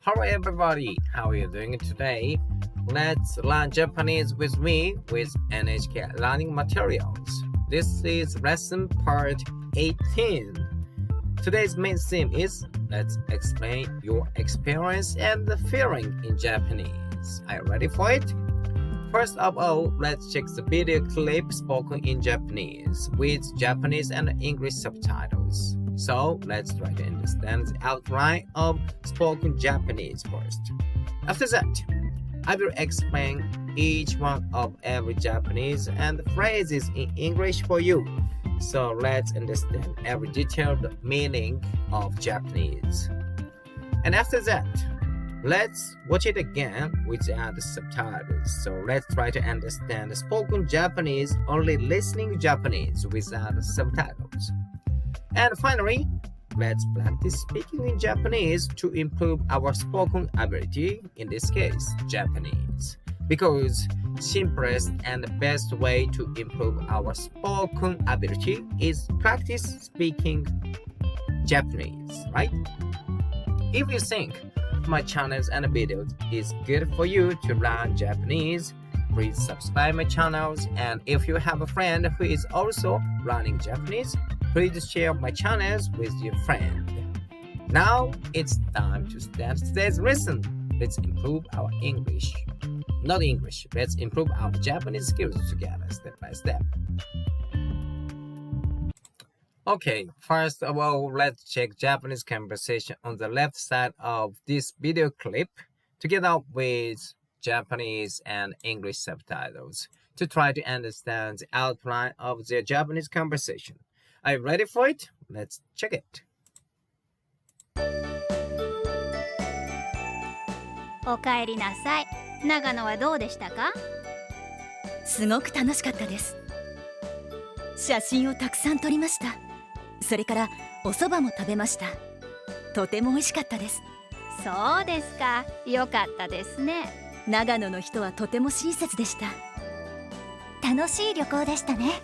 Hello everybody, how are you doing today? Let's learn Japanese with me with NHK learning materials. This is lesson part 18. Today's main theme is let's explain your experience and the feeling in Japanese. Are you ready for it? First of all, let's check the video clip spoken in Japanese with Japanese and English subtitles. So let's try to understand the outline of spoken Japanese first. After that, I will explain each one of every Japanese and phrases in English for you. So let's understand every detailed meaning of Japanese. And after that, let's watch it again without the subtitles. So let's try to understand spoken Japanese, only listening Japanese without the subtitles. And finally, let's practice speaking in Japanese to improve our spoken ability, in this case, Japanese. Because simplest and best way to improve our spoken ability is practice speaking Japanese, right? If you think my channels and videos is good for you to learn Japanese, please subscribe my channels, and if you have a friend who is also learning Japanese, please share my channels with your friend. Now it's time to start today's lesson. Let's improve our English. Not English, let's improve our Japanese skills together step by step. Okay, first of all, let's check Japanese conversation on the left side of this video clip together with Japanese and English subtitles to try to understand the outline of their Japanese conversation. Are you ready for it? Let's check it. おかえりなさい。長野はどうでしたか？すごく楽しかったです。写真をたくさん撮りました。それからお蕎麦も食べました。とても美味しかったです。そうですか。よかったですね。長野の人はとても親切でした。楽しい旅行でしたね。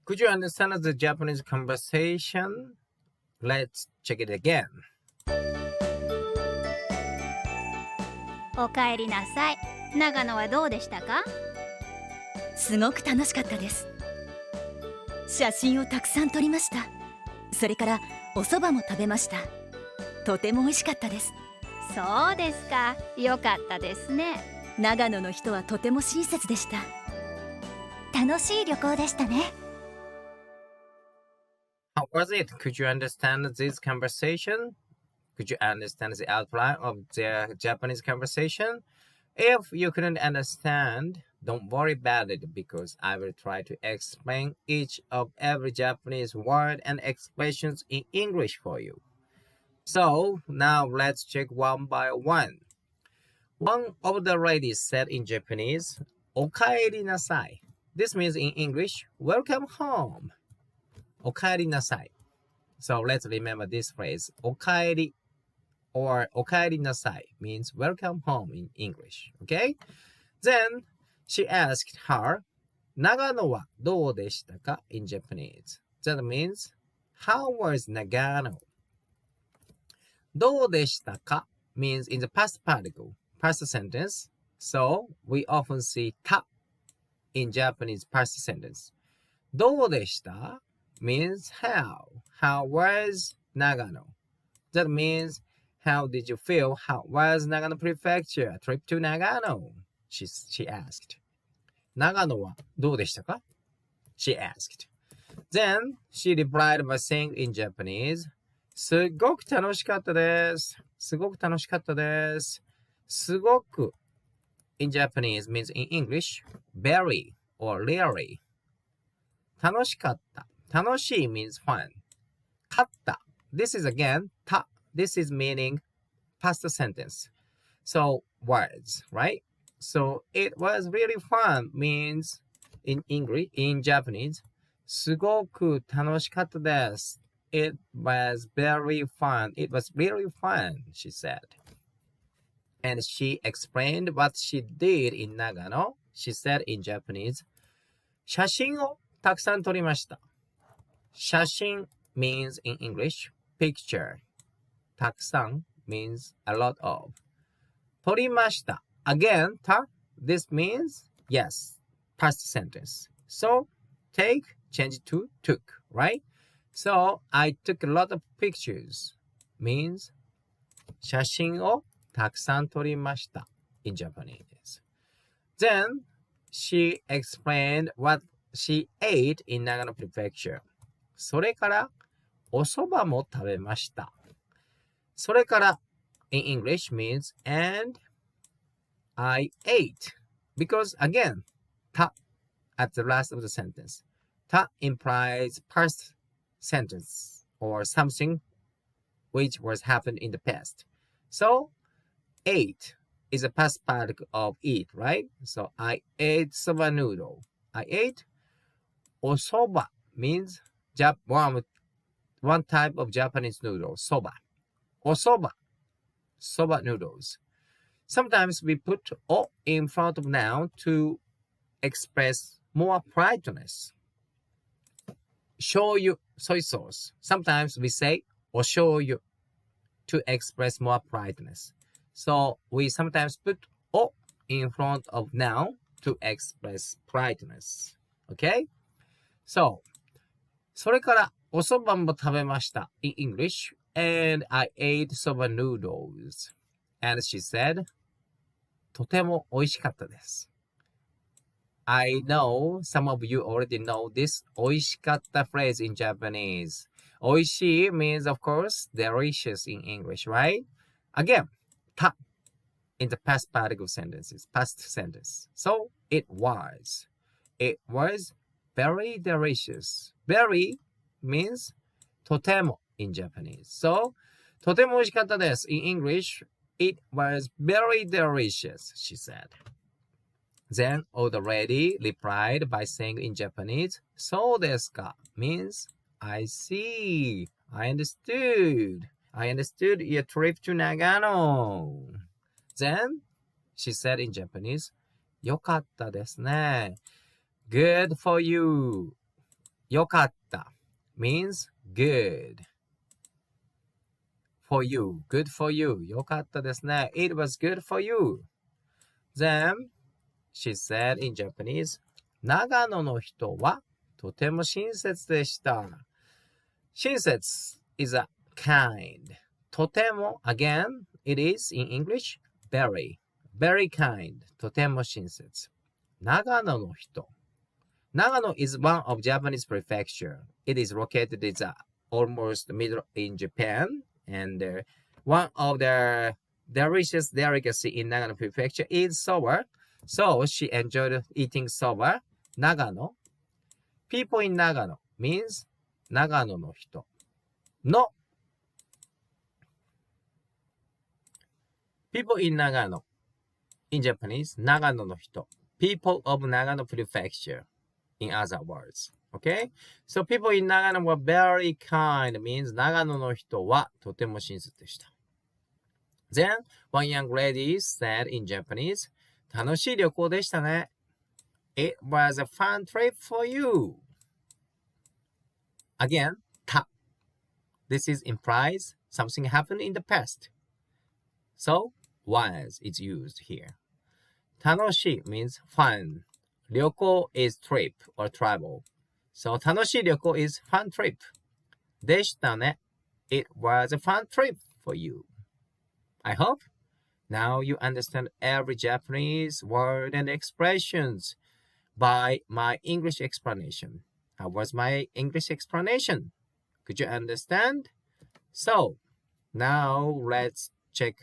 Could you understand the Japanese conversation? Let's check it again. おかえりなさい。長野はどうでしたか？すごく楽しかったです。写真をたくさん撮りました。それからお蕎麦も食べました。とても美味しかったです。そうですか。よかったですね。長野の人はとても親切でした。楽しい旅行でしたね。How was it? Could you understand this conversation? Could you understand the outline of their Japanese conversation? If you couldn't understand, don't worry about it because I will try to explain each of every Japanese word and expressions in English for you. So now let's check one by one. One of the ladies said in Japanese, おかえりなさい. This means in English, welcome home. おかえりなさい. So let's remember this phrase, おかえり or おかえりなさい means welcome home in English. Okay? Then she asked her, 長野はどうでしたか in Japanese. That means, how was Nagano? どうでしたか means in the past particle, past sentence. So we often see た in Japanese past sentence. どうでした means how. How was Nagano? That means, how did you feel? How was Nagano Prefecture? A trip to Nagano? She asked. 長野はどうでしたか? She asked. Then she replied by saying in Japanese, すごく楽しかったです。すごく楽しかったです。すごく in Japanese means in English, very or really. 楽しかった。楽しい means fun. 勝った。This is again, た。This is meaning past sentence. So words, right? So it was really fun means in English, in Japanese, すごく楽しかったです。It was very fun. It was really fun, she said. And she explained what she did in Nagano. She said in Japanese, 写真をたくさん撮りました。写真 means in English, picture. たくさん means a lot of. 取りました again, た this means yes, past sentence. So take, change to took, right? So I took a lot of pictures means 写真をたくさん撮りました in Japanese. Then she explained what she ate in Nagano Prefecture. それからお蕎麦も食べました。それから in English means and I ate. Because again, た at the last of the sentence. た implies past sentence or something which was happened in the past. So, ate is a past particle of eat, right? So, I ate soba noodle. I ate osoba means one type of Japanese noodle, soba. Osoba, soba noodles. Sometimes we put o in front of noun to express more politeness. Shoyu, soy sauce. Sometimes we say oshoyu to express more politeness. So we sometimes put o in front of noun to express politeness. Okay? So, それからお蕎麦も食べました in English, and I ate soba noodles. And she said, とても美味しかったです。I know some of you already know this 美味しかった phrase in Japanese. 美味しい means, of course, delicious in English, right? Again, た in the past particle sentences, past sentence. So, it was. It was very delicious. Very means とても in Japanese. So, とても美味しかったです in English. It was very delicious, she said. Then old lady replied by saying in Japanese, そうですか means I see. I understood. I understood your trip to Nagano. Then she said in Japanese, よかったですね. Good for you. よかった means good. For you. Good for you. よかったですね. It was good for you. Then she said in Japanese, 長野の人はとても親切でした。親切 is a kind. とても again, it is in English, very. Very kind. とても親切。長野の人。Nagano is one of Japanese prefecture. It is located in almost middle in Japan. And one of the delicious delicacy in Nagano prefecture is soba. So she enjoyed eating soba. Nagano. People in Nagano means 長野の人の people in Nagano in Japanese 長野の人 people of Nagano prefecture in other words. Okay? So people in Nagano were very kind means 長野の人はとても親切でした。Then one young lady said in Japanese 楽しい旅行でしたね。It was a fun trip for you. Again, た This is implies something happened in the past. So, was is used here. 楽しい means fun. 旅行 is trip or travel. So, 楽しい旅行 is fun trip. でしたね。It was a fun trip for you. I hope now you understand every Japanese word and expressions by my English explanation. How was my English explanation? Could you understand? So, now let's check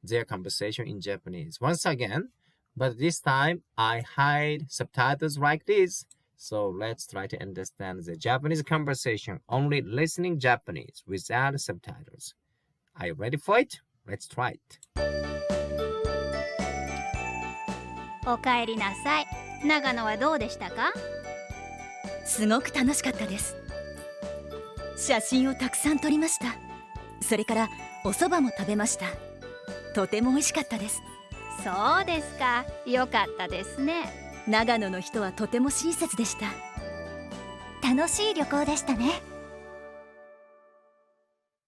their conversation in Japanese once again. But this time, I hide subtitles like this. So let's try to understand the Japanese conversation only listening Japanese without subtitles. Are you ready for it? Let's try it. おかえりなさい。長野はどうでしたか？すごく楽しかったです。写真をたくさん撮りました。それからお蕎麦も食べました。とても美味しかったです。そうですか。よかったですね。長野の人はとても親切でした。楽しい旅行でしたね。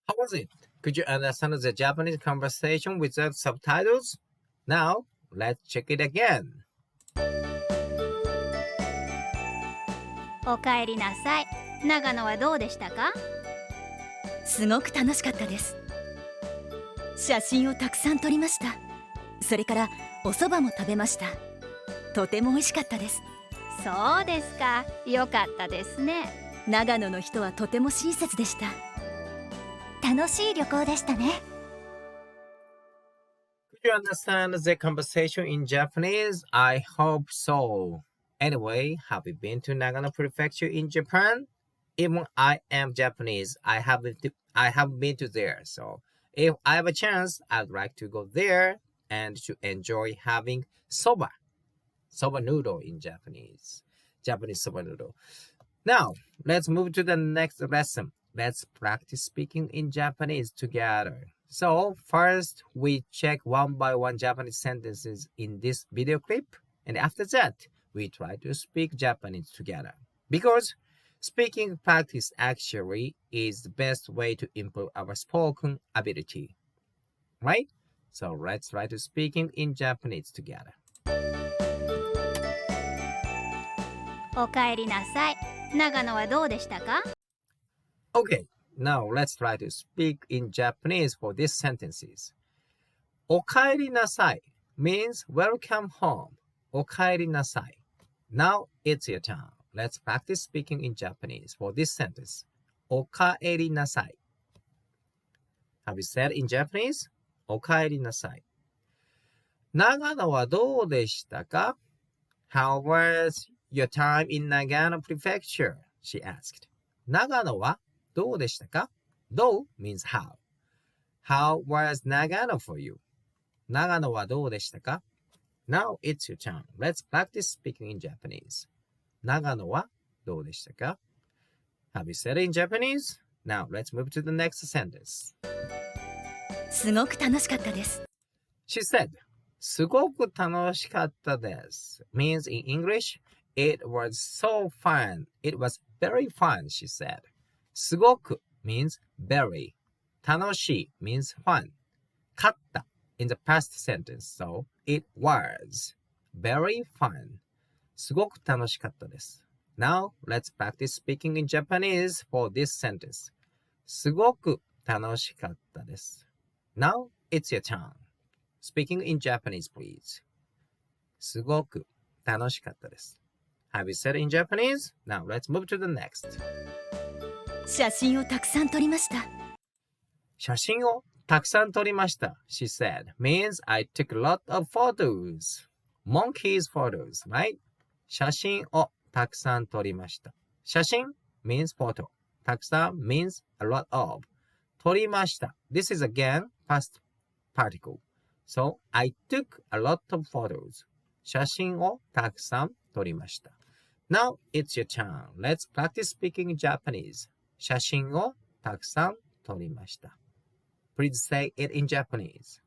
How was it? Could you understand the Japanese conversation without subtitles? Now, let's check it again. おかえりなさい。長野はどうでしたか？すごく楽しかったです。写真をたくさん撮りました。それからお蕎麦も食べました。とても美味しかったです。そうですか。よかったですね。長野の人はとても親切でした。楽しい旅行でしたね。Could you understand the conversation in Japanese? I hope so. Anyway, have you been to Nagano Prefecture in Japan? Even I am Japanese, I haven't been to there. So if I have a chance, I'd like to go there and to enjoy having soba noodle in Japanese soba noodle. Now, let's move to the next lesson. Let's practice speaking in Japanese together. So first, we check one by one Japanese sentences in this video clip, and after that, we try to speak Japanese together. Because speaking practice actually is the best way to improve our spoken ability. Right? So let's try to speaking in Japanese together. おかえりなさい。長野はどうでしたか？ Okay, now let's try to speak in Japanese for these sentences. おかえりなさい means welcome home. おかえりなさい. Now it's your turn. Let's practice speaking in Japanese for this sentence. おかえりなさい. Have you said in Japanese? おかえりなさい. 長野はどうでしたか? How was your time in Nagano Prefecture? She asked. 長野はどうでしたか? どう means how. How was Nagano for you? 長野はどうでしたか? Now it's your turn. Let's practice speaking in Japanese. 長野はどうでしたか? Have you said it in Japanese? Now let's move to the next sentence. すごく楽しかったです。She said, すごく楽しかったです means in English, it was so fun. It was very fun, she said. すごく means very. 楽しい means fun. かった in the past sentence, so it was very fun. すごく楽しかったです。Now, let's practice speaking in Japanese for this sentence. すごく楽しかったです。Now, it's your turn. Speaking in Japanese, please. すごく楽しかったです。Have you said it in Japanese? Now, let's move to the next. 写真をたくさん撮りました。写真をたくさん撮りました she said, means I took a lot of photos. Monkeys photos, right? 写真をたくさん撮りました。写真 means photo. たくさん means a lot of. 撮りました This is again past particle. So, I took a lot of photos. 写真をたくさん撮りました。Now, it's your turn. Let's practice speaking Japanese. 写真をたくさん撮りました。Please say it in Japanese.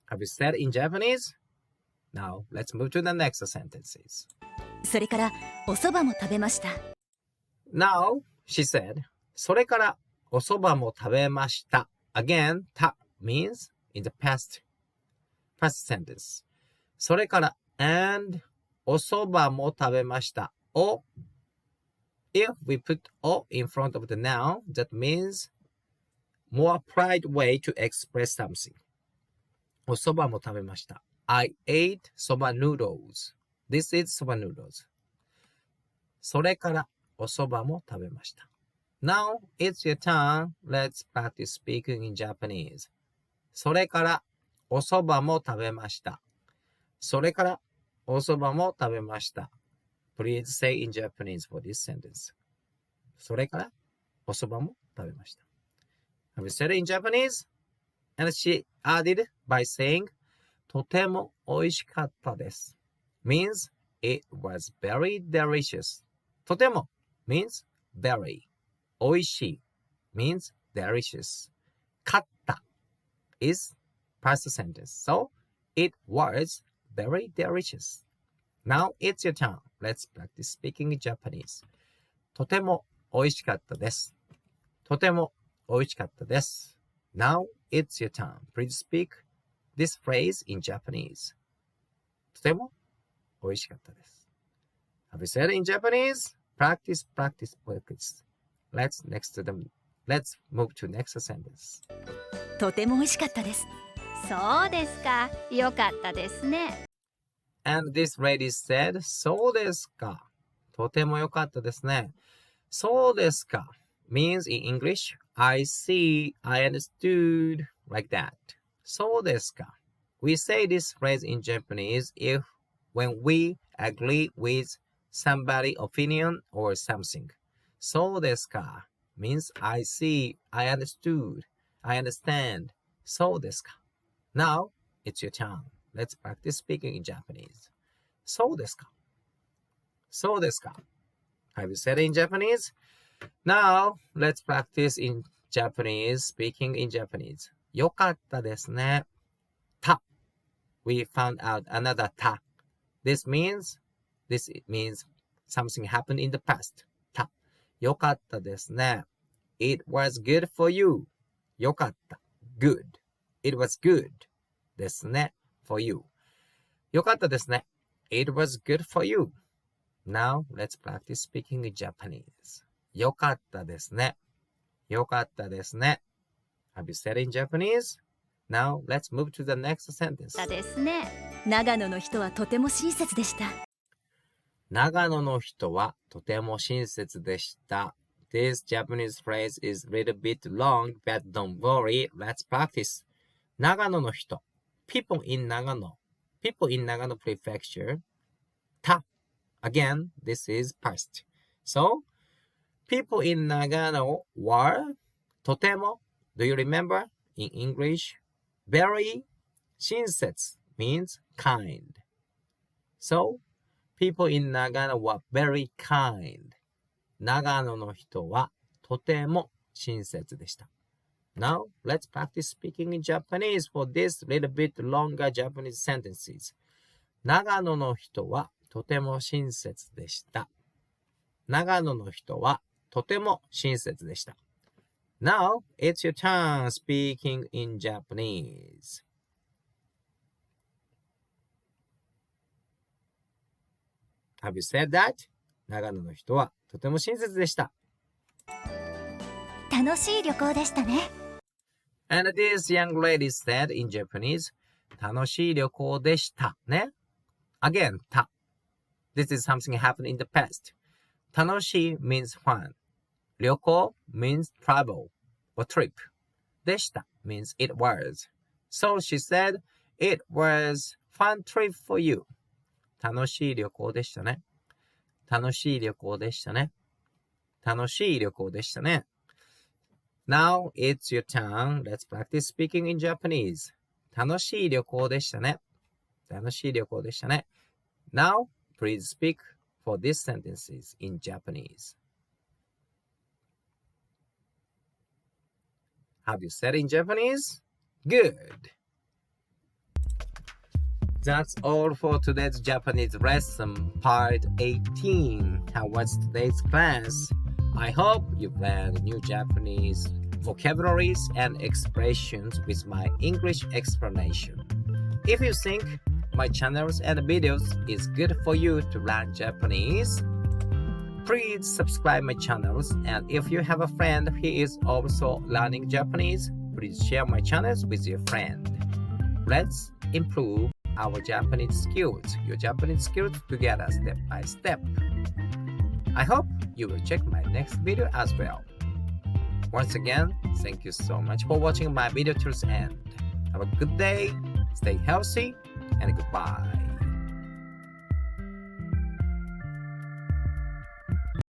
Have you said in Japanese? Now, let's move to the next sentences. それからお蕎麦も食べました。Now, she said, それからお蕎麦も食べました。Again, た means in the past sentence. それから and お蕎麦も食べました。お If we put o in front of the noun, that means more polite way to express something. お蕎麦も食べました。I ate soba noodles. This is soba noodles. それからお蕎麦も食べました。Now, it's your turn. Let's practice speaking in Japanese. それからお蕎麦も食べました。それからお蕎麦も食べました。Please say in Japanese for this sentence. それからお蕎麦も食べました。Have you said it in Japanese? And she added by saying, とても美味しかったです。means it was very delicious. とても means very. 美味しい means delicious. かった is past sentence. So, it was very delicious. Now it's your turn. Let's practice speaking in Japanese. とても美味しかったです。とても美味しかったです。Now it's your turn. Please speak this phrase in Japanese. とても美味しかったです。Have you said it in Japanese? Practice, practice, practice. Let's move to next sentence. とても美味しかったです。そうですか。よかったですね。And this lady said, そうですか。とても良かったですね。そうですか means in English, I see, I understood, like that. そうですか We say this phrase in Japanese when we agree with somebody's opinion or something. そうですか means I see, I understood, I understand. そうですか Now, it's your turn. Let's practice speaking in Japanese. そうですかそうですか Have you said it in Japanese? Now, let's practice in Japanese, speaking in Japanese. よかったですね。た We found out another た This means something happened in the past. たよかったですね。It was good for you. よかった Good. It was good. ですね For you. よかったですね。It was good for you. Now, let's practice speaking in Japanese. よかったですね。よかったですね。Have you said it in Japanese? Now, let's move to the next sentence. だですね。長野の人はとても親切でした。長野の人はとても親切でした。This Japanese phrase is a little bit long, but don't worry, let's practice. 長野の人 People in Nagano. People in Nagano Prefecture. た Again, this is past. So, people in Nagano were とても Do you remember? In English, very 親切 means kind. So, people in Nagano were very kind. 長野の人はとても親切でした。Now, let's practice speaking in Japanese for this little bit longer Japanese sentences. 長野の人はとても親切でした。長野の人はとても親切でした。Now, it's your turn speaking in Japanese. Have you said that? 長野の人はとても親切でした。楽しい旅行でしたね。And this young lady said in Japanese, 楽しい旅行でしたね。Again, た。This is something happened in the past. 楽しい means fun. 旅行 means travel or trip. でした means it was. So she said, it was fun trip for you. 楽しい旅行でしたね。楽しい旅行でしたね。楽しい旅行でしたね。Now it's your turn. Let's practice speaking in Japanese. 楽しい旅行でしたね。楽しい旅行でしたね。Now, please speak for these sentences in Japanese. Have you said in Japanese? Good. That's all for today's Japanese lesson, part 18. How was today's class? I hope you've learned new Japanese vocabularies and expressions with my English explanation. If you think my channels and videos is good for you to learn Japanese, please subscribe my channels, and if you have a friend who is also learning Japanese, please share my channels with your friend. Let's improve our Japanese skills, your Japanese skills together step by step. I hope you will check my next video as well. Once again, thank you so much for watching my video till the end. Have a good day, stay healthy, and goodbye.